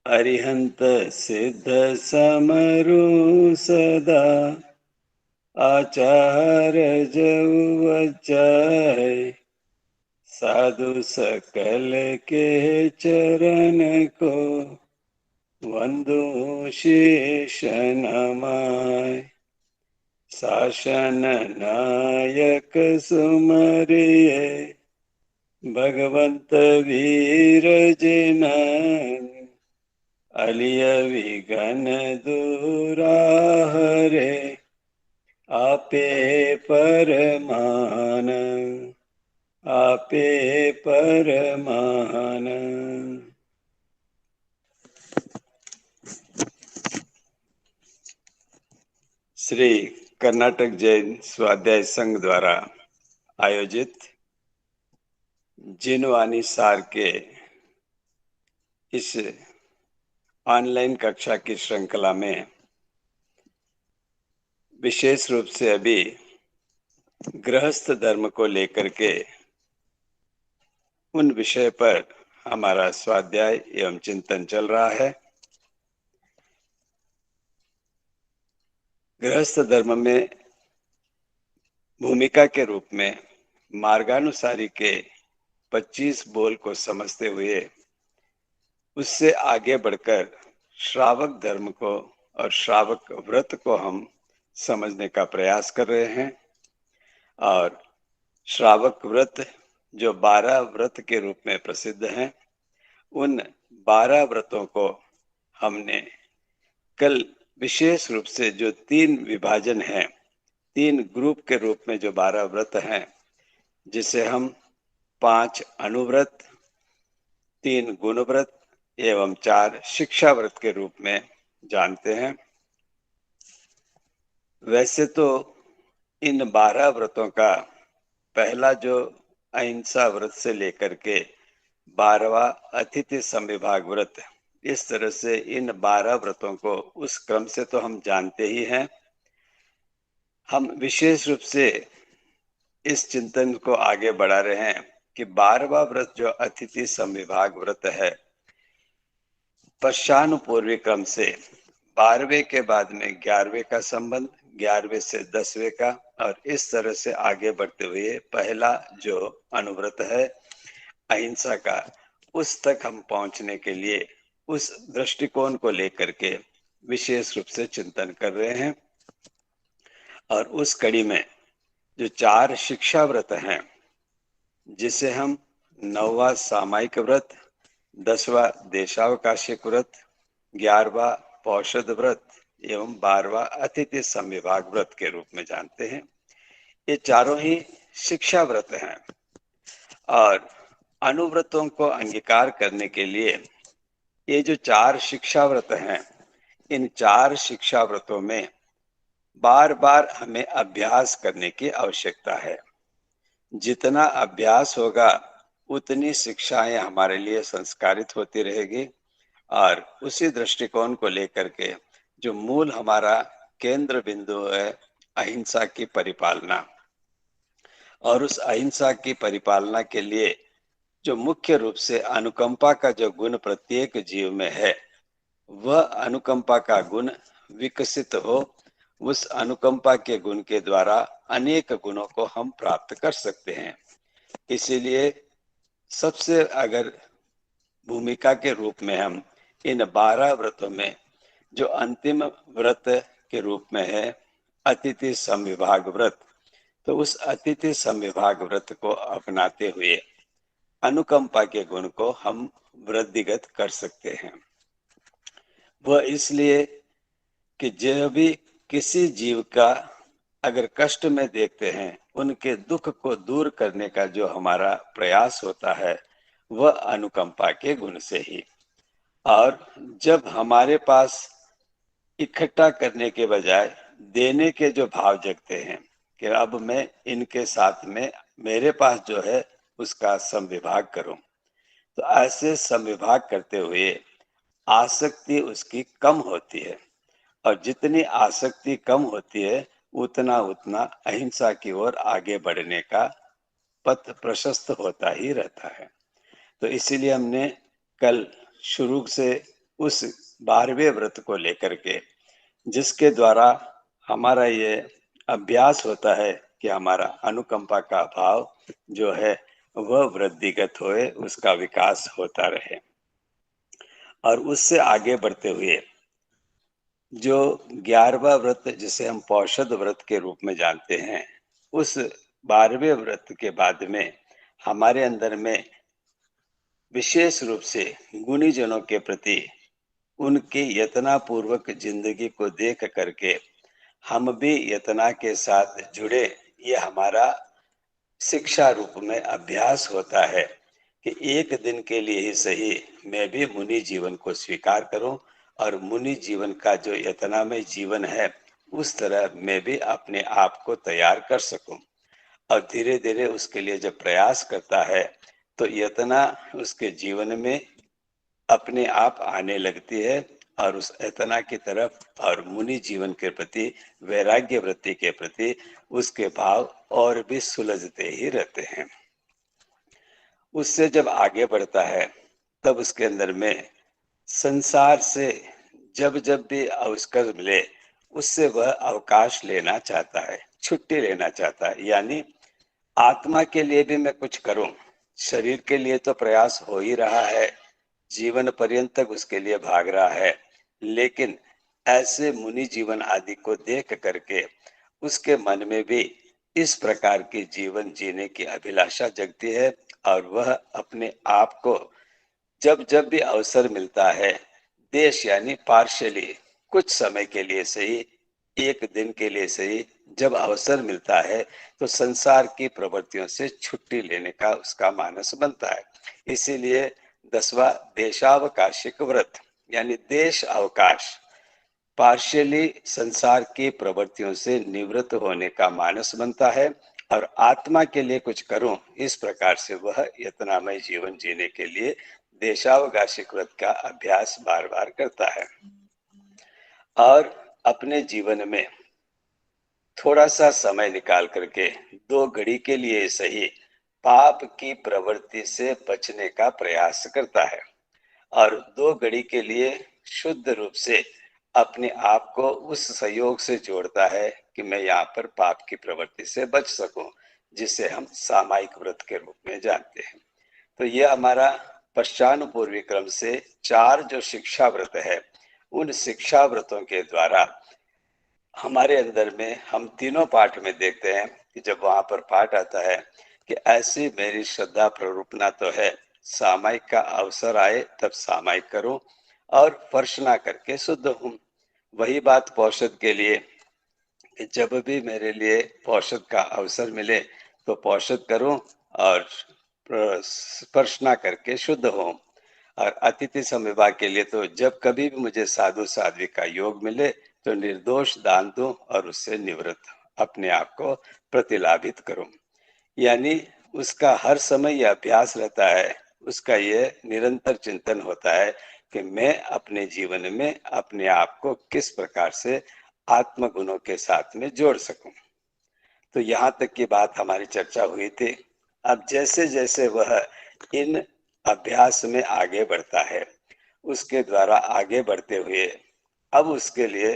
अरिहंत सिद्ध समरु सदा आचार जऊ वचय साधु सकल के चरण को वंदु शीश नमाय। शासन नायक सुमरिये भगवंत वीर जिन अलिय विघन दूरा हरे आपे परमान आपे परमान। श्री कर्नाटक जैन स्वाध्याय संघ द्वारा आयोजित जिनवाणी सार के इस ऑनलाइन कक्षा की श्रृंखला में विशेष रूप से अभी गृहस्थ धर्म को लेकर के उन विषय पर हमारा स्वाध्याय एवं चिंतन चल रहा है। गृहस्थ धर्म में भूमिका के रूप में मार्गानुसारी के 25 बोल को समझते हुए उससे आगे बढ़कर श्रावक धर्म को और श्रावक व्रत को हम समझने का प्रयास कर रहे हैं। और श्रावक व्रत जो 12 व्रत के रूप में प्रसिद्ध हैं, उन 12 व्रतों को हमने कल विशेष रूप से जो 3 विभाजन हैं, 3 ग्रुप के रूप में जो 12 व्रत हैं, जिसे हम 5 अनुव्रत, 3 गुण व्रत एवं 4 शिक्षा व्रत के रूप में जानते हैं। वैसे तो इन 12 व्रतों का पहला जो अहिंसा व्रत से लेकर के 12वां अतिथि संविभाग व्रत, इस तरह से इन 12 व्रतों को उस क्रम से तो हम जानते ही हैं। हम विशेष रूप से इस चिंतन को आगे बढ़ा रहे हैं कि 12वां व्रत जो अतिथि संविभाग व्रत है, पश्चानुपूर्वी क्रम से 12वें के बाद में 11वें का संबंध, 11वें से 10वें का, और इस तरह से आगे बढ़ते हुए पहला जो अनुव्रत है अहिंसा का, उस तक हम पहुंचने के लिए उस दृष्टिकोण को लेकर के विशेष रूप से चिंतन कर रहे हैं। और उस कड़ी में जो 4 शिक्षा व्रत हैं, जिसे हम 9वां सामायिक व्रत, 10वां देशावकाशिक व्रत, 11वां पौषध व्रत एवं 12वां अतिथि संविभाग व्रत के रूप में जानते हैं। ये चारों ही शिक्षा व्रत हैं और अनुव्रतों को अंगीकार करने के लिए ये जो 4 शिक्षा व्रत हैं, इन 4 शिक्षा व्रतों में बार बार हमें अभ्यास करने की आवश्यकता है। जितना अभ्यास होगा उतनी शिक्षाएं हमारे लिए संस्कारित होती रहेगी। और उसी दृष्टिकोण को लेकर के जो मूल हमारा केंद्र बिंदु है अहिंसा की परिपालना, और उस अहिंसा की परिपालना के लिए जो मुख्य रूप से अनुकंपा का जो गुण प्रत्येक जीव में है, वह अनुकंपा का गुण विकसित हो। उस अनुकंपा के गुण के द्वारा अनेक गुणों को हम प्राप्त कर सकते हैं। इसीलिए सबसे अगर भूमिका के रूप में हम इन 12 व्रतों में जो अंतिम व्रत के रूप में है अतिथि संविभाग व्रत, तो उस अतिथि संविभाग व्रत को अपनाते हुए अनुकंपा के गुण को हम वृद्धिगत कर सकते हैं। वह इसलिए कि जो भी किसी जीव का अगर कष्ट में देखते हैं, उनके दुख को दूर करने का जो हमारा प्रयास होता है, वह अनुकंपा के गुण से ही। और जब हमारे पास इकट्ठा करने के बजाय देने के जो भाव जगते हैं कि अब मैं इनके साथ में मेरे पास जो है उसका समविभाग करूं, तो ऐसे समविभाग करते हुए आसक्ति उसकी कम होती है। और जितनी आसक्ति कम होती है उतना उतना अहिंसा की ओर आगे बढ़ने का पथ प्रशस्त होता ही रहता है। तो इसीलिए हमने कल शुरू से उस 12वें व्रत को लेकर के, जिसके द्वारा हमारा ये अभ्यास होता है कि हमारा अनुकंपा का भाव जो है वह वृद्धिगत होए, उसका विकास होता रहे। और उससे आगे बढ़ते हुए जो 11वां व्रत जिसे हम पौषध व्रत के रूप में जानते हैं, उस 12वें व्रत के बाद में हमारे अंदर में विशेष रूप से गुणीजनों के प्रति उनकी यत्नापूर्वक जिंदगी को देख करके हम भी यतना के साथ जुड़े, ये हमारा शिक्षा रूप में अभ्यास होता है कि एक दिन के लिए ही सही मैं भी मुनि जीवन को स्वीकार करूं और मुनि जीवन का जो यतनामय जीवन है उस तरह मैं भी अपने आप को तैयार कर सकूं। और धीरे धीरे उसके लिए जब प्रयास करता है तो यतना उसके जीवन में अपने आप आने लगती है और उस एतना की तरफ और मुनि जीवन के प्रति, वैराग्य वृत्ति के प्रति उसके भाव और भी सुलझते ही रहते हैं। उससे जब आगे बढ़ता है तब उसके अंदर में संसार से जब जब भी अवसर मिले उससे वह अवकाश लेना चाहता है, छुट्टी लेना चाहता है। यानी आत्मा के लिए भी मैं कुछ करूं, शरीर के लिए तो प्रयास हो ही रहा है, जीवन पर्यंत तक उसके लिए भाग रहा है, लेकिन ऐसे मुनि जीवन आदि को देख करके उसके मन में भी इस प्रकार की जीवन जीने की अभिलाषा जगती है और वह अपने आप को जब जब भी अवसर मिलता है, देश यानी पार्शली, कुछ समय के लिए सही, एक दिन के लिए सही, जब अवसर मिलता है तो संसार की प्रवृत्तियों से छुट्टी लेने का उसका मानस बनता है। इसीलिए 10वां देशावकाशिक व्रत यानी देश अवकाश, पार्शियली संसार की प्रवृत्तियों से निवृत्त होने का मानस बनता है और आत्मा के लिए कुछ करूं, इस प्रकार से वह यत्नामय जीवन जीने के लिए देशावकाशिक व्रत का अभ्यास बार बार करता है। और अपने जीवन में थोड़ा सा समय निकाल करके 2 घड़ी के लिए सही पाप की प्रवृत्ति से बचने का प्रयास करता है और 2 घड़ी के लिए शुद्ध रूप से अपने आप को उस सहयोग से जोड़ता है कि मैं यहाँ पर पाप की प्रवृत्ति से बच सकूं, जिसे हम सामायिक व्रत के रूप में जानते हैं। तो ये हमारा पश्चानुपूर्वी क्रम से 4 जो शिक्षा व्रत है, उन शिक्षा व्रतों के द्वारा हमारे अंदर में हम तीनों पाठ में देखते हैं कि जब वहां पर पाठ आता है कि ऐसी मेरी श्रद्धा प्ररूपना तो है, सामायिक का अवसर आए तब सामायिक करूं और फर्श ना करके शुद्ध हूं। वही बात पौषध के लिए कि जब भी मेरे लिए पौषध का अवसर मिले तो पौषध करूं और स्पर्श ना करके शुद्ध हों। और अतिथि समविवाह के लिए तो जब कभी भी मुझे साधु साध्वी का योग मिले तो निर्दोष दान दूं और उससे निवृत्त अपने आप को प्रतिलाभित करूं। यानी उसका हर समय यह अभ्यास रहता है, उसका यह निरंतर चिंतन होता है कि मैं अपने जीवन में अपने आप को किस प्रकार से आत्म गुणों के साथ में जोड़ सकूं। तो यहाँ तक की बात हमारी चर्चा हुई थी। अब जैसे जैसे वह इन अभ्यास में आगे बढ़ता है, उसके द्वारा आगे बढ़ते हुए अब उसके लिए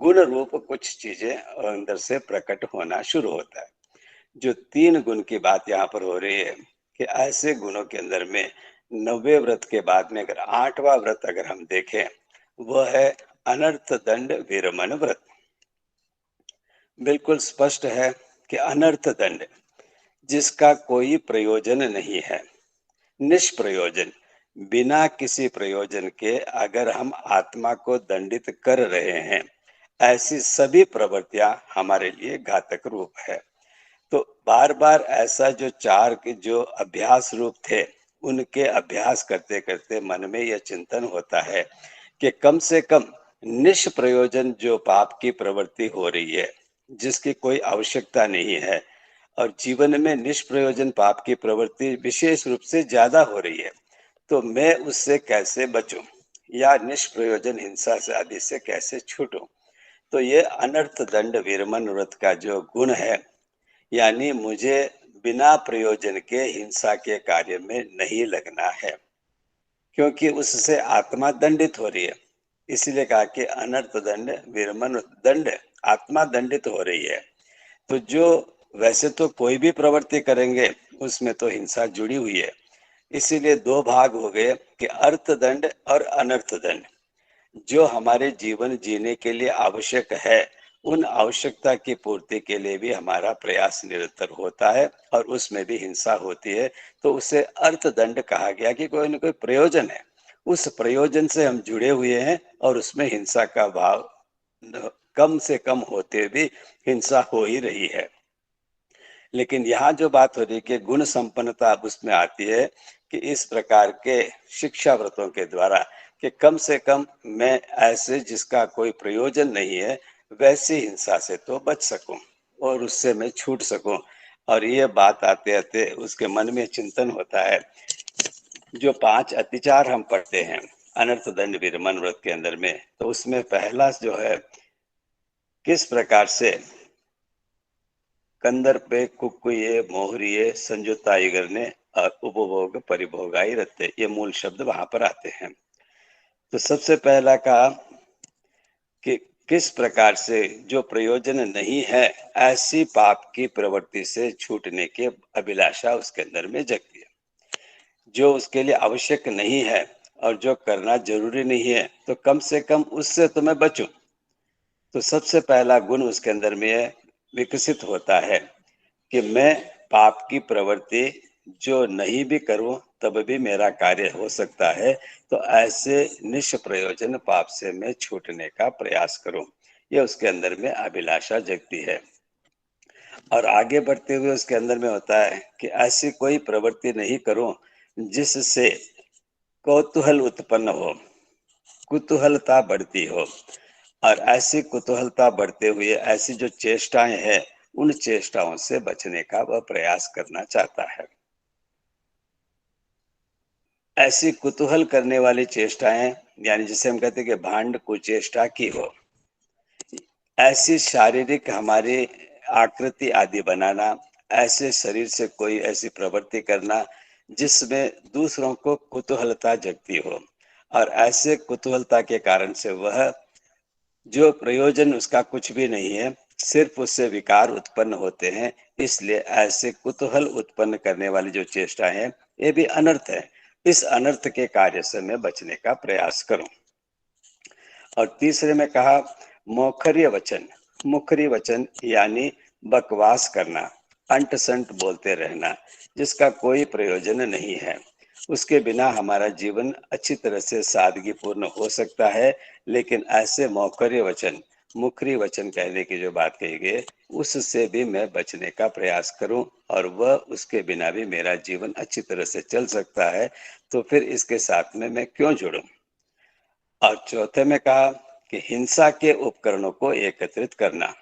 गुण रूप कुछ चीजें अंदर से प्रकट होना शुरू होता है। जो 3 गुण की बात यहाँ पर हो रही है कि ऐसे गुणों के अंदर में 90 व्रत के बाद में अगर 8वां व्रत अगर हम देखें, वह है अनर्थ दंड विरमण व्रत। बिल्कुल स्पष्ट है कि अनर्थ दंड जिसका कोई प्रयोजन नहीं है, निष्प्रयोजन, बिना किसी प्रयोजन के अगर हम आत्मा को दंडित कर रहे हैं, ऐसी सभी प्रवृत्तियां हमारे लिए घातक रूप है। तो बार बार ऐसा जो 4 के जो अभ्यास रूप थे, उनके अभ्यास करते करते मन में यह चिंतन होता है कि कम से कम निष्प्रयोजन जो पाप की प्रवृत्ति हो रही है, जिसकी कोई आवश्यकता नहीं है और जीवन में निष्प्रयोजन पाप की प्रवृत्ति विशेष रूप से ज्यादा हो रही है, तो मैं उससे कैसे बचूं या निष्प्रयोजन हिंसा से आदि से कैसे छूटूं। तो ये अनर्थ दंड विरमण व्रत का जो गुण है, यानी मुझे बिना प्रयोजन के हिंसा के कार्य में नहीं लगना है। क्योंकि उससे आत्मा दंडित हो रही है। इसीलिए कहा कि अनर्थ दंड विरमन दंड, आत्मा दंडित हो रही है। तो जो वैसे तो कोई भी प्रवृत्ति करेंगे उसमें तो हिंसा जुड़ी हुई है। इसीलिए दो भाग हो गए कि अर्थ दंड और अनर्थ दंड। जो हमारे जीवन जीने के लिए आवश्यक है, उन आवश्यकता की पूर्ति के लिए भी हमारा प्रयास निरंतर होता है और उसमें भी हिंसा होती है। तो उसे अर्थदंड कहा गया कि कोई न कोई प्रयोजन है, उस प्रयोजन से हम जुड़े हुए हैं और उसमें हिंसा का भाव कम से कम होते भी हिंसा हो ही रही है। लेकिन यहाँ जो बात हो रही है कि गुण संपन्नता अब उसमें आती है कि इस प्रकार के शिक्षा व्रतों के द्वारा कि कम से कम मैं ऐसे जिसका कोई प्रयोजन नहीं है वैसी हिंसा से तो बच सकूं और उससे मैं छूट सकूं। और ये बात आते आते उसके मन में चिंतन होता है। जो 5 अतिचार हम पढ़ते हैं अनर्थ दंड विरमन व्रत के अंदर में, तो उसमें पहला जो है किस प्रकार से कंदर पे कुकुये मोहरिये संजुताई करने और उपभोग परिभोगाई रहते, ये मूल शब्द वहां पर आते हैं। तो सबसे पहला कहा कि किस प्रकार से जो प्रयोजन नहीं है ऐसी पाप की प्रवृत्ति से छूटने की अभिलाषा उसके अंदर में जगती है। जो उसके लिए आवश्यक नहीं है और जो करना जरूरी नहीं है तो कम से कम उससे तो मैं बचूं। तो सबसे पहला गुण उसके अंदर में विकसित होता है कि मैं पाप की प्रवृत्ति जो नहीं भी करूं तब भी मेरा कार्य हो सकता है। तो ऐसे निष्प्रयोजन पाप से मैं छूटने का प्रयास करूं, यह उसके अंदर में अभिलाषा जगती है। और आगे बढ़ते हुए उसके अंदर में होता है कि ऐसी कोई प्रवृत्ति नहीं करूं जिससे कौतूहल उत्पन्न हो, कुतूहलता बढ़ती हो। और ऐसी कुतूहलता बढ़ते हुए ऐसी जो चेष्टाएं हैं उन चेष्टाओं से बचने का वह प्रयास करना चाहता है। ऐसी कुतूहल करने वाली चेष्टाएं यानी जिसे हम कहते हैं कि भांड कुचेष्टा की हो, ऐसी शारीरिक हमारी आकृति आदि बनाना, ऐसे शरीर से कोई ऐसी प्रवृत्ति करना जिसमें दूसरों को कुतूहलता जगती हो और ऐसे कुतूहलता के कारण से वह जो प्रयोजन उसका कुछ भी नहीं है, सिर्फ उससे विकार उत्पन्न होते हैं। इसलिए ऐसे कुतूहल उत्पन्न करने वाली जो चेष्टा है ये भी अनर्थ है। इस अनर्थ के कार्य से मैं बचने का प्रयास करूं। और तीसरे में कहा मौखर्य वचन, मुखरी वचन यानी बकवास करना, अंट संट बोलते रहना जिसका कोई प्रयोजन नहीं है। उसके बिना हमारा जीवन अच्छी तरह से सादगीपूर्ण हो सकता है। लेकिन ऐसे मौखर्य वचन, मुखरी वचन कहने की जो बात कही गई उससे भी मैं बचने का प्रयास करूं और वह उसके बिना भी मेरा जीवन अच्छी तरह से चल सकता है। तो फिर इसके साथ में मैं क्यों जुड़ूं। और चौथे में कहा कि हिंसा के उपकरणों को एकत्रित करना,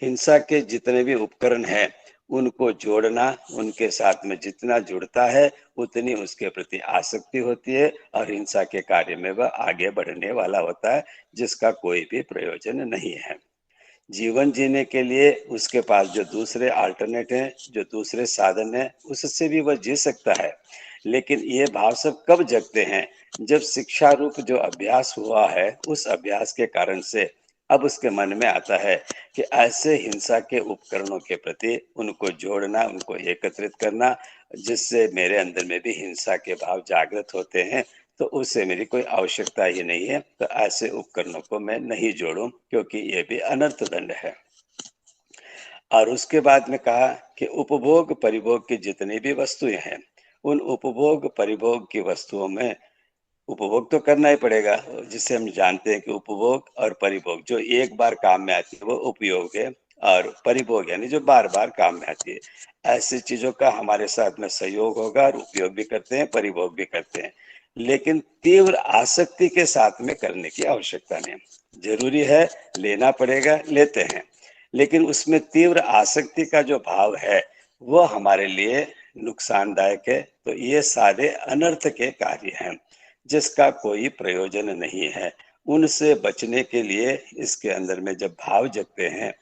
हिंसा के जितने भी उपकरण हैं उनको जोड़ना, उनके साथ में जितना जुड़ता है उतनी उसके प्रति आसक्ति होती है और हिंसा के कार्य में वह आगे बढ़ने वाला होता है जिसका कोई भी प्रयोजन नहीं है। जीवन जीने के लिए उसके पास जो दूसरे अल्टरनेट हैं, जो दूसरे साधन हैं, उससे भी वह जी सकता है। लेकिन ये भाव सब कब जगते हैं, जब शिक्षा रूप जो अभ्यास हुआ है उस अभ्यास के कारण से अब उसके मन में आता है कि ऐसे हिंसा के उपकरणों के प्रति उनको जोड़ना, उनको एकत्रित करना जिससे मेरे अंदर में भी हिंसा के भाव जागृत होते हैं, तो उससे मेरी कोई आवश्यकता ही नहीं है। तो ऐसे उपकरणों को मैं नहीं जोड़ूं क्योंकि ये भी अनर्थ दंड है। और उसके बाद में कहा कि उपभोग परिभोग की जितनी भी वस्तुएं हैं उन उपभोग परिभोग की वस्तुओं में उपभोग तो करना ही पड़ेगा। जिससे हम जानते हैं कि उपभोग और परिभोग जो एक बार काम में आती है वो उपयोग है और परिभोग यानी जो बार बार काम में आती है। ऐसी चीजों का हमारे साथ में सहयोग होगा और उपयोग भी करते हैं, परिभोग भी करते हैं। लेकिन तीव्र आसक्ति के साथ में करने की आवश्यकता नहीं। जरूरी है, लेना पड़ेगा, लेते हैं, लेकिन उसमें तीव्र आसक्ति का जो भाव है वो हमारे लिए नुकसानदायक है। तो ये सारे अनर्थ के कार्य हैं जिसका कोई प्रयोजन नहीं है। उनसे बचने के लिए इसके अंदर में जब भाव जगते हैं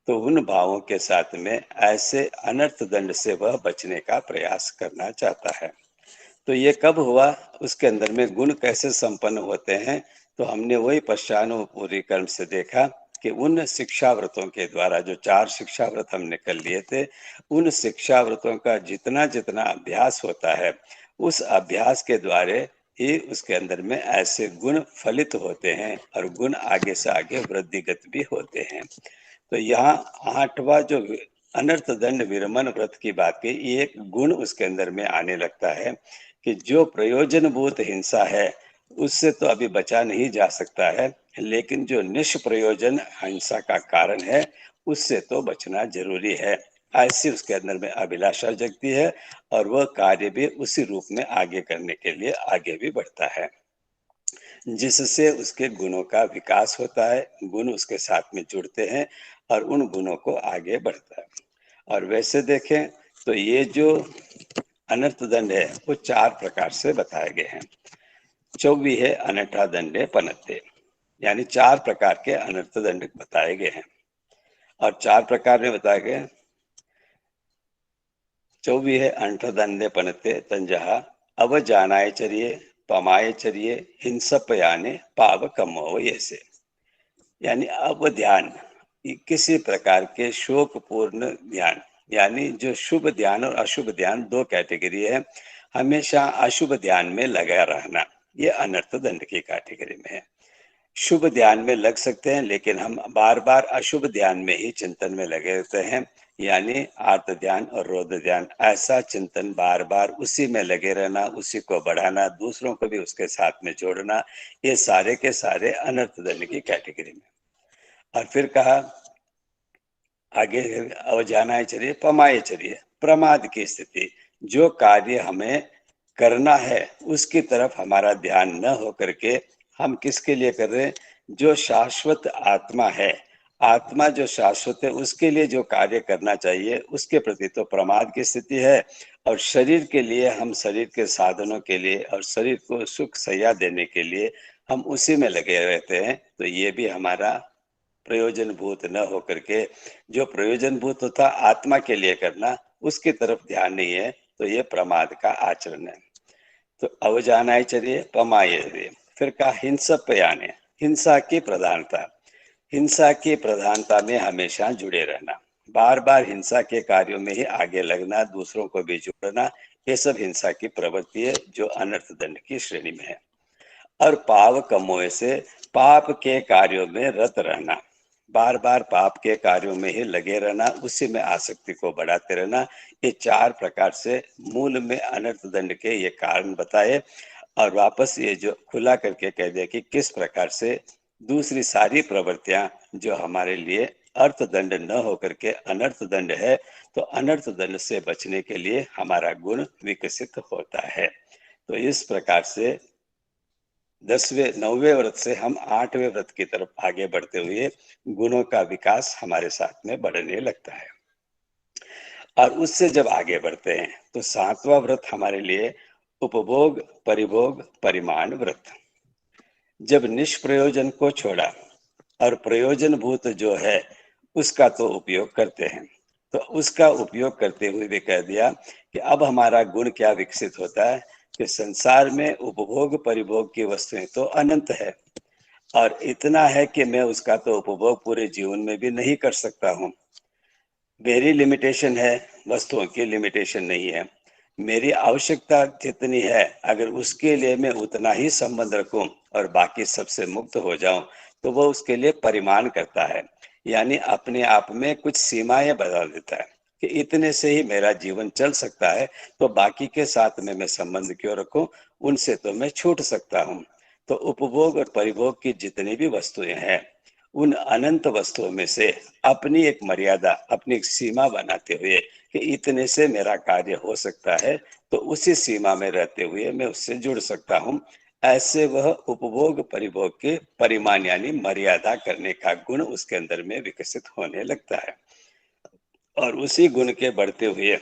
तो उन भावों के साथ में ऐसे अनर्थ दंड से वह बचने का प्रयास करना चाहता है। तो ये कब हुआ, उसके अंदर में गुण कैसे संपन्न होते हैं, तो हमने वही पश्चानुपूरी कर्म से देखा कि उन शिक्षाव्रतों के द्वारा, जो 4 शिक्षाव्रत हमने कर लिए थे, उन शिक्षाव्रतों का जितना जितना अभ्यास होता है, उस अभ्यास के द्वारा ही उसके अंदर में ऐसे गुण फलित होते हैं और गुण आगे से आगे वृद्धिगत भी होते हैं। तो यहाँ 8वां जो अनर्थ दंड विरमण व्रत की बात की, ये एक गुण उसके अंदर में आने लगता है कि जो प्रयोजनभूत हिंसा है उससे तो अभी बचा नहीं जा सकता है, लेकिन जो निष्प्रयोजन हिंसा का कारण है उससे तो बचना जरूरी है। ऐसी उसके अंदर में अभिलाषा जगती है और वह कार्य भी उसी रूप में आगे करने के लिए आगे भी बढ़ता है, जिससे उसके गुणों का विकास होता है, गुण उसके साथ में जुड़ते हैं और उन गुणों को आगे बढ़ता है। और वैसे देखें तो ये जो अनर्थ दंड है वो 4 प्रकार से बताए गए हैं। 24 है अनठा दंडे पनत्ते, यानी 4 प्रकार के अनर्थ दंड बताए गए हैं और 4 प्रकार में बताए गए हैं। 24 है अनठ दंडे पनत्ते तंजहा अवजानाय चरिये पमाय चरिये हिंसपयाने पाव कमो, ऐसे यानी अब ध्यान, किसी प्रकार के शोकपूर्ण ध्यान, यानी जो शुभ ध्यान और अशुभ ध्यान 2 कैटेगरी है, हमेशा अशुभ ध्यान में लगा रहना, ये अनर्थ दंड की कैटेगरी में है। शुभ ध्यान में लग सकते हैं लेकिन हम बार बार अशुभ ध्यान में ही चिंतन में लगे रहते हैं, यानी आर्त ध्यान और रोध ध्यान, ऐसा चिंतन बार बार उसी में लगे रहना, उसी को बढ़ाना, दूसरों को भी उसके साथ में जोड़ना, ये सारे के सारे अनर्थ दंड की कैटेगरी में। और फिर कहा आगे, अवजानाय चरिये पमाय चरिये, प्रमाद की स्थिति, जो कार्य हमें करना है उसकी तरफ हमारा ध्यान न हो करके हम किसके लिए कर रहे हैं, जो शाश्वत आत्मा है, आत्मा जो शाश्वत है उसके लिए जो कार्य करना चाहिए उसके प्रति तो प्रमाद की स्थिति है, और शरीर के लिए, हम शरीर के साधनों के लिए और शरीर को सुख सैया देने के लिए हम उसी में लगे रहते हैं, तो ये भी हमारा प्रयोजनभूत न होकर के, जो प्रयोजनभूत होता आत्मा के लिए करना, उसकी तरफ ध्यान नहीं है, तो ये प्रमाद का आचरण है। तो अवजानाय चरिये पमाय, फिर कहा हिंसपयाने, हिंसा की प्रधानता, हिंसा की प्रधानता में हमेशा जुड़े रहना, बार बार हिंसा के कार्यों में ही आगे लगना, दूसरों को भी जोड़ना, ये सब हिंसा की प्रवृत्ति है जो अनर्थ दंड की श्रेणी में है। और पाप कमोए से, पाप के कार्यों में रत रहना, बार बार पाप के कार्यों में ही लगे रहना, उसी में आसक्ति को बढ़ाते रहना, ये 4 प्रकार से मूल में अनर्थ दंड के ये कारण बताए। और वापस ये जो खुला करके कह दिया कि किस प्रकार से दूसरी सारी प्रवृत्तियां जो हमारे लिए अर्थदंड न होकर के अनर्थ दंड है, तो अनर्थ दंड से बचने के लिए हमारा गुण विकसित होता है। तो इस प्रकार से 10वें 9वें व्रत से हम 8वें व्रत की तरफ आगे बढ़ते हुए गुणों का विकास हमारे साथ में बढ़ने लगता है। और उससे जब आगे बढ़ते हैं तो 7वां व्रत हमारे लिए उपभोग परिभोग परिमाण व्रत, जब निष्प्रयोजन को छोड़ा और प्रयोजनभूत जो है उसका तो उपयोग करते हैं, तो उसका उपयोग करते हुए भी कह दिया कि अब हमारा गुण क्या विकसित होता है कि संसार में उपभोग परिभोग की वस्तुएं तो अनंत है, और इतना है कि मैं उसका तो उपभोग पूरे जीवन में भी नहीं कर सकता हूँ। मेरी लिमिटेशन है, वस्तुओं की लिमिटेशन नहीं है। मेरी आवश्यकता जितनी है, अगर उसके लिए मैं उतना ही संबंध रखूं और बाकी सबसे मुक्त हो जाऊं, तो वो उसके लिए परिमाण करता है, यानी अपने आप में कुछ सीमाएं बदल देता है कि इतने से ही मेरा जीवन चल सकता है, तो बाकी के साथ में मैं संबंध क्यों रखूं, उनसे तो मैं छूट सकता हूं। तो उपभोग और परिभोग की जितनी भी वस्तुएं हैं, उन अनंत वस्तुओं में से अपनी एक मर्यादा, अपनी एक सीमा बनाते हुए कि इतने से मेरा कार्य हो सकता है, तो उसी सीमा में रहते हुए मैं उससे जुड़ सकता हूँ, ऐसे वह उपभोग परिभोग के परिमाण यानी मर्यादा करने का गुण उसके अंदर में विकसित होने लगता है। और उसी गुण के बढ़ते हुए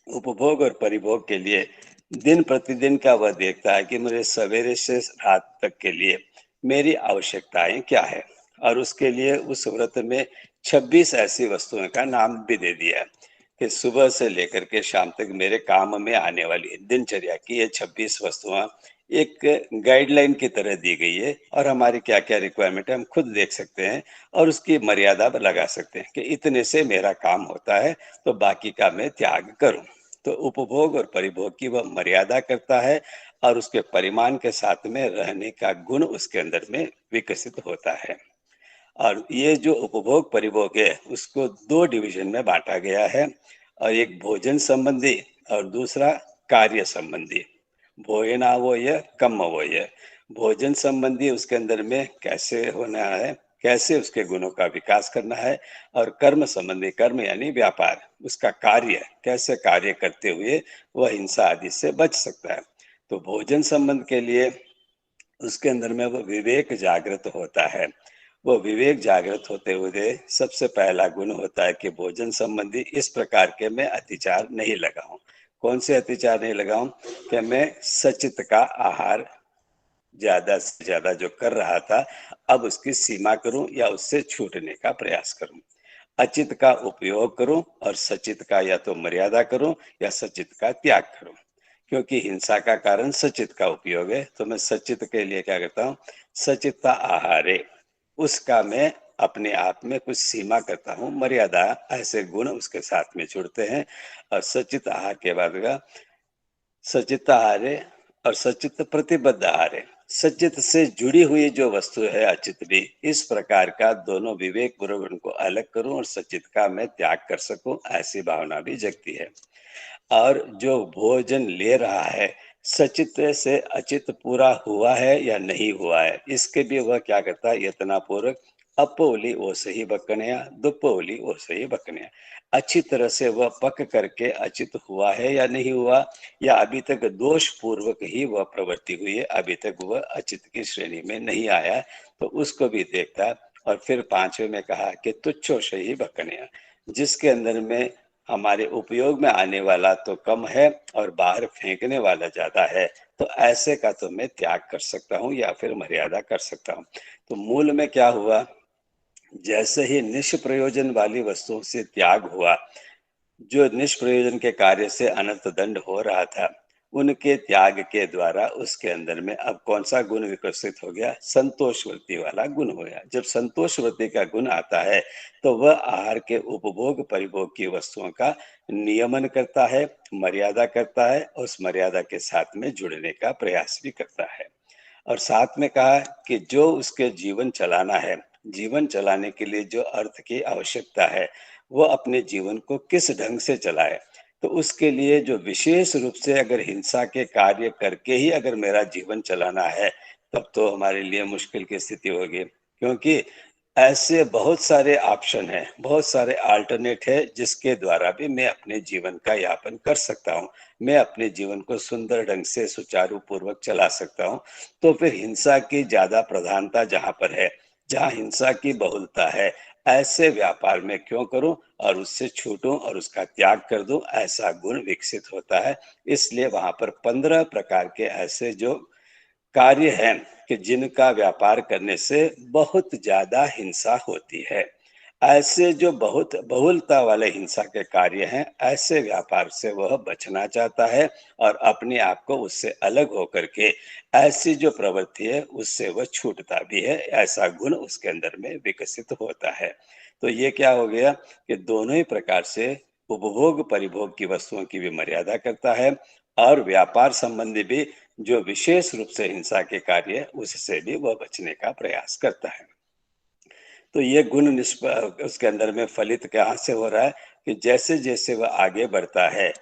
उपभोग और परिभोग के लिए दिन प्रतिदिन का वह देखता है कि मुझे सवेरे से रात तक के लिए मेरी आवश्यकताएं क्या है, और उसके लिए उस व्रत में 26 ऐसी वस्तुओं का नाम भी दे दिया है कि सुबह से लेकर के शाम तक मेरे काम में आने वाली दिनचर्या की ये 26 वस्तुएं एक गाइडलाइन की तरह दी गई है और हमारी क्या-क्या रिक्वायरमेंट है हम खुद देख सकते हैं और उसकी मर्यादा लगा सकते हैं कि इतने से मेरा काम होता है तो बाकी का मैं त्याग करूं। तो उपभोग और परिभोग की वह मर्यादा करता है और उसके परिमाण के साथ में रहने का गुण उसके अंदर में विकसित होता है। और ये जो उपभोग परिभोग है उसको 2 डिवीज़न में बाँटा गया है और एक भोजन संबंधी और दूसरा कार्य संबंधी। भोजनावोय, कम्मवोय। भोजन संबंधी उसके अंदर में कैसे होना है, कैसे उसके गुणों का विकास करना है और कर्म संबंधी कर्म यानी व्यापार, उसका कार्य कैसे कार्य करते हुए वह हिंसा आदि से बच सकता है। तो भोजन संबंध के लिए उसके अंदर में वो विवेक जागृत होता है। वो विवेक जागृत होते हुए सबसे पहला गुण होता है कि भोजन संबंधी इस प्रकार के मैं अतिचार नहीं लगाऊं। कौन से अतिचार नहीं लगाऊं? कि मैं सचित का आहार ज्यादा से ज्यादा जो कर रहा था अब उसकी सीमा करूं या उससे छूटने का प्रयास करूं। अचित का उपयोग करूं और सचित का या तो मर्यादा करूं या सचित का त्याग करूं। क्योंकि हिंसा का कारण सचित का उपयोग है तो मैं सचित के लिए क्या करता हूँ, सचित्ता आहारे, उसका मैं अपने आप में कुछ सीमा करता हूँ, मर्यादा। ऐसे गुण उसके साथ में जुड़ते हैं और सचित आहार के बाद का सचित आहार है और सचित प्रतिबद्ध आहार है। सचित से जुड़ी हुई जो वस्तु है अचित भी, इस प्रकार का दोनों विवेक पूर्वक उनको अलग करूं और सचित का मैं त्याग कर सकूं, ऐसी भावना भी जगती है। और जो भोजन ले रहा है सचित से अचित पूरा हुआ है या नहीं हुआ है इसके भी वह क्या करता है, यत्ना पूर्वक अपोली ओसही बकनिया दुपोली ओसही बकनिया, अच्छी तरह से वह पक करके अचित हुआ है या नहीं हुआ, या अभी तक दोष पूर्वक ही वह प्रवृत्ति हुई है, अभी तक वह अचित की श्रेणी में नहीं आया, तो उसको भी देखता है। और फिर पांचवे में कहा कि तुच्छो से ही बकनिया, जिसके अंदर में हमारे उपयोग में आने वाला तो कम है और बाहर फेंकने वाला ज्यादा है, तो ऐसे का तो मैं त्याग कर सकता हूँ या फिर मर्यादा कर सकता हूँ। तो मूल में क्या हुआ, जैसे ही निष्प्रयोजन वाली वस्तुओं से त्याग हुआ, जो निष्प्रयोजन के कार्य से अनर्थ दंड हो रहा था, उनके त्याग के द्वारा उसके अंदर में अब कौन सा गुण विकसित हो गया, संतोष वृत्ति वाला गुण हो गया। जब संतोष वृत्ति का गुण आता है तो वह आहार के उपभोग परिभोग की वस्तुओं का नियमन करता है, मर्यादा करता है और उस मर्यादा के साथ में जुड़ने का प्रयास भी करता है। और साथ में कहा कि जो उसके जीवन चलाना है, जीवन चलाने के लिए जो अर्थ की आवश्यकता है, वो अपने जीवन को किस ढंग से चलाए। तो उसके लिए जो विशेष रूप से अगर हिंसा के कार्य करके ही अगर मेरा जीवन चलाना है, तब तो हमारे लिए मुश्किल की स्थिति होगी। क्योंकि ऐसे बहुत सारे ऑप्शन हैं, बहुत सारे अल्टरनेट है जिसके द्वारा भी मैं अपने जीवन का यापन कर सकता हूँ। मैं अपने जीवन को सुंदर ढंग से सुचारू पूर्वक चला सकता हूँ। तो फिर हिंसा की ज्यादा प्रधानता जहाँ पर है, जहाँ हिंसा की बहुलता है, ऐसे व्यापार में क्यों करूं और उससे छूटूं और उसका त्याग कर दूं, ऐसा गुण विकसित होता है। इसलिए वहां पर 15 प्रकार के ऐसे जो कार्य हैं कि जिनका व्यापार करने से बहुत ज्यादा हिंसा होती है। ऐसे जो बहुत बहुलता वाले हिंसा के कार्य हैं, ऐसे व्यापार से वह बचना चाहता है और अपने आप को उससे अलग होकर के ऐसी जो प्रवृत्ति है उससे वह छूटता भी है, ऐसा गुण उसके अंदर में विकसित होता है। तो ये क्या हो गया कि दोनों ही प्रकार से उपभोग परिभोग की वस्तुओं की भी मर्यादा करता है और व्यापार संबंधी भी जो विशेष रूप से हिंसा के कार्य है उससे भी वह बचने का प्रयास करता है। तो ये गुण उसके अंदर में फलित कहाँ से हो रहा है कि जैसे जैसे वह आगे बढ़ता है,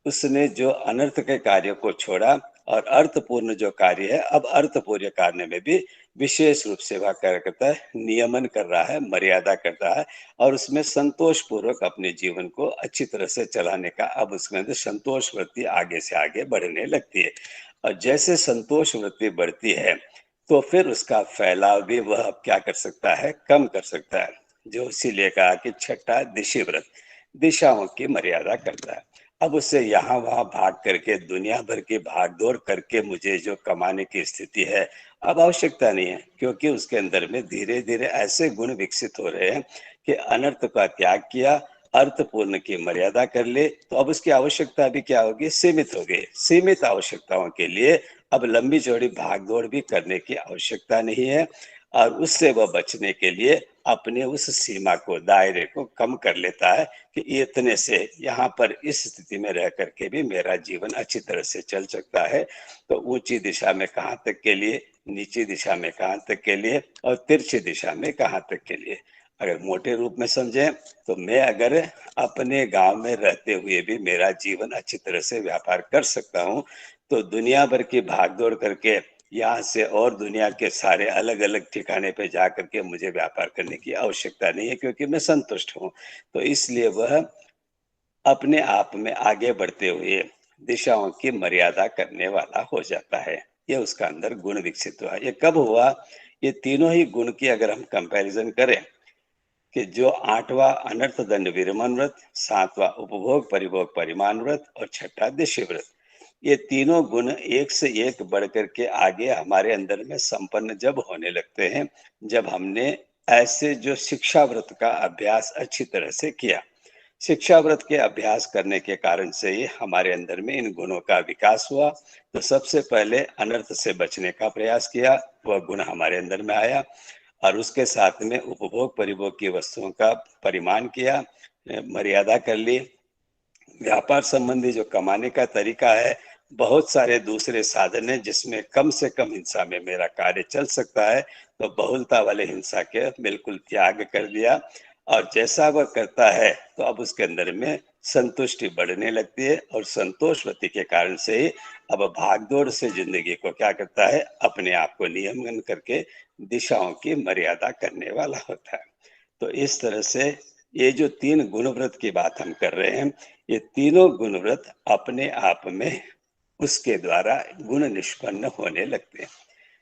उसने जो अनर्थ के कार्य को छोड़ा और अर्थपूर्ण जो कार्य है, अब अर्थपूर्ण कार्य में भी विशेष रूप से वह क्या करता है, नियमन कर रहा है, मर्यादा कर रहा है और उसमें संतोष पूर्वक अपने जीवन को अच्छी तरह से चलाने का अब उसके अंदर संतोष वृत्ति आगे से आगे बढ़ने लगती है। और जैसे संतोष वृत्ति बढ़ती है तो फिर उसका फैलाव भी वह अब क्या कर सकता है, कम कर सकता है। जो इसीलिए कहा कि छठा दिशि व्रत, दिशाओं की मर्यादा करता है। अब उससे यहाँ वहाँ भाग करके दुनिया भर की भागदौड़ करके मुझे जो कमाने की स्थिति है, अब आवश्यकता नहीं है, क्योंकि उसके अंदर में धीरे धीरे ऐसे गुण विकसित हो रहे हैं कि अनर्थ का त्याग किया अर्थपूर्ण की मर्यादा कर ले, तो अब उसकी आवश्यकता भी क्या होगी? सीमित होगी। सीमित आवश्यकताओं के लिए अब लंबी चौड़ी भागदौड़ भी करने की आवश्यकता नहीं है, और उससे वह बचने के लिए अपने उस सीमा को, दायरे को कम कर लेता है कि इतने से यहाँ पर इस स्थिति में रह करके भी मेरा जीवन अच्छी तरह से चल सकता है। तो ऊंची दिशा में कहाँ तक के लिए, नीची दिशा में कहाँ तक के लिए, और तिरछी दिशा में कहाँ तक के लिए। अगर मोटे रूप में समझें तो मैं अगर अपने गांव में रहते हुए भी मेरा जीवन अच्छी तरह से व्यापार कर सकता हूँ, तो दुनिया भर की भागदौड़ करके यहाँ से और दुनिया के सारे अलग अलग ठिकाने पे जा करके मुझे व्यापार करने की आवश्यकता नहीं है, क्योंकि मैं संतुष्ट हूँ। तो इसलिए वह अपने आप में आगे बढ़ते हुए दिशाओं की मर्यादा करने वाला हो जाता है। ये उसका अंदर गुण विकसित हुआ। ये कब हुआ? ये तीनों ही गुण की अगर हम कंपैरिजन करें, कि जो 8वां अनर्थ दंड विरमण व्रत, 7वां उपभोग परिभोग परिमाण व्रत और 6ठा देशी व्रत, ये तीनों गुण एक से एक बढ़ करके आगे हमारे अंदर में संपन्न जब होने लगते हैं, जब हमने ऐसे जो शिक्षा व्रत का अभ्यास अच्छी तरह से किया। शिक्षा व्रत के अभ्यास करने के कारण से ही हमारे अंदर में इन गुणों का विकास हुआ। तो सबसे पहले अनर्थ से बचने का प्रयास किया, वह गुण हमारे अंदर में आया। और उसके साथ में उपभोग परिभोग की वस्तुओं का परिमाण किया, मर्यादा कर ली। व्यापार संबंधी जो कमाने का तरीका है, बहुत सारे दूसरे साधन हैं जिसमें कम से कम हिंसा में मेरा कार्य चल सकता है, तो बहुलता वाले हिंसा के बिल्कुल त्याग कर दिया। और जैसा वह करता है तो अब उसके अंदर में संतुष्टि बढ़ने लगती है, और संतोषवती के कारण से ही अब भागदौड़ से जिंदगी को क्या करता है? अपने आप को नियमन करके दिशाओं की मर्यादा करने वाला होता है। तो इस तरह से ये जो 3 गुण व्रत की बात हम कर रहे हैं, ये तीनों गुण व्रत अपने आप में उसके द्वारा गुण निष्पन्न होने लगते हैं।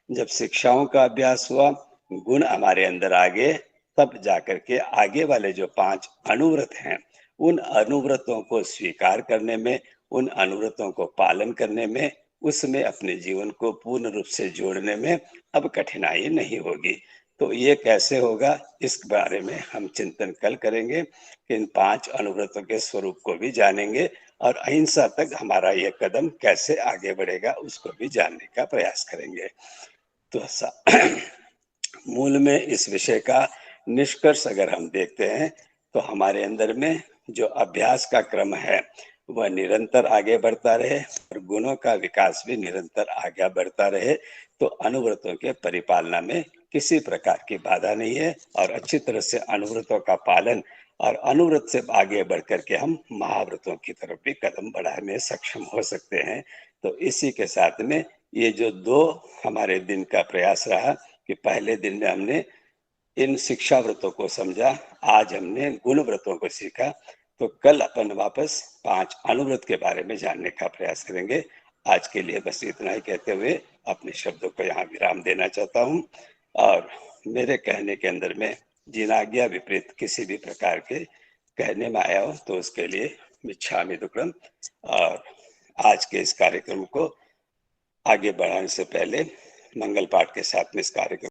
जब शिक्षाओं का अभ्यास हुआ, गुण हमारे अंदर आ गए, तब जाकर के आगे वाले जो 5 अनुव्रत हैं, उन अनुव्रतों को स्वीकार करने में, उन अनुव्रतों को पालन करने में, उसमें अपने जीवन को पूर्ण रूप से जोड़ने में अब कठिनाई नहीं होगी। तो ये कैसे होगा, इस बारे में हम चिंतन कल करेंगे, कि इन 5 अनुव्रतों के स्वरूप को भी जानेंगे, और अहिंसा तक हमारा ये कदम कैसे आगे बढ़ेगा उसको भी जानने का प्रयास करेंगे। तो मूल में इस विषय का निष्कर्ष अगर हम देखते हैं, तो हमारे अंदर में जो अभ्यास का क्रम है वह निरंतर आगे बढ़ता रहे, और गुणों का विकास भी निरंतर आगे बढ़ता रहे, तो अनुव्रतों के परिपालना में किसी प्रकार की बाधा नहीं है, और अच्छी तरह से अनुव्रतों का पालन और अनुव्रत से आगे बढ़ करके हम महाव्रतों की तरफ भी कदम बढ़ाने में सक्षम हो सकते हैं। तो इसी के साथ में ये जो 2 हमारे दिन का प्रयास रहा, कि पहले दिन में हमने इन शिक्षा व्रतों को समझा, आज हमने गुण व्रतों को सीखा, तो कल अपन वापस 5 अनुव्रत के बारे में जानने का प्रयास करेंगे। आज के लिए बस इतना ही कहते हुए अपने शब्दों को यहाँ विराम देना चाहता हूँ, और मेरे कहने के अंदर में जिनाज्ञा विपरीत किसी भी प्रकार के कहने में आया हो तो उसके लिए मिच्छामि दुक्कडम। और आज के इस कार्यक्रम को आगे बढ़ाने से पहले मंगल पाठ के साथ में इस कार्यक्रम